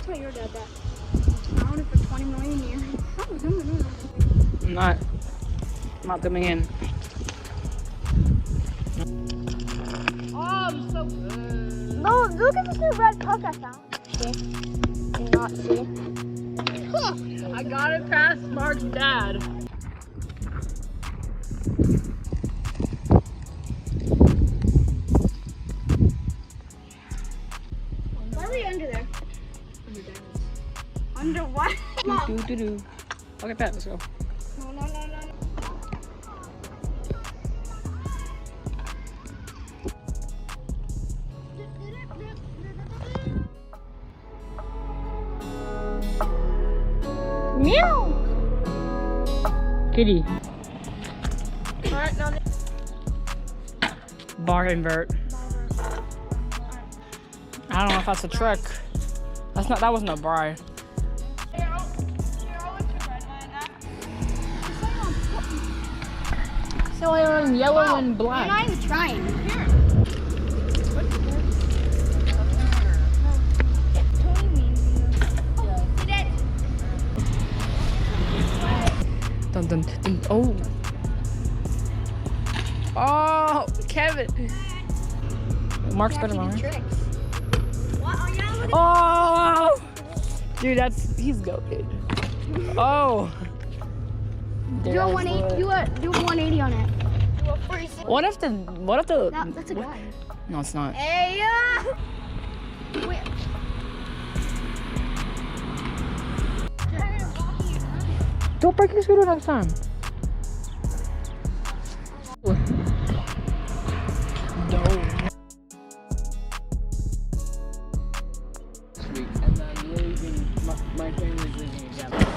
tell your dad that. I owned it for 20 million years. I'm not coming in. Oh, I'm so good. No, look at this new red puck I found. See? Do you not see? I got it past Mark's dad. Why are we under there? Under what? Do. Okay, Pat, let's go. No. Meow. Kitty. Alright, now. Bar invert. I don't know if that's a trick. That wasn't a bar. So I on yellow and black. You're not even trying. Here. Dun. Oh. Oh, Kevin. Mark's better than mine. Oh, dude, he's goated. Oh. Do a 180. Do a 180 on it. Do a 46. What if the? That's a guy. No, it's not. Hey, wait. Don't break your scooter next time. No. And then leaving my family's leaving again.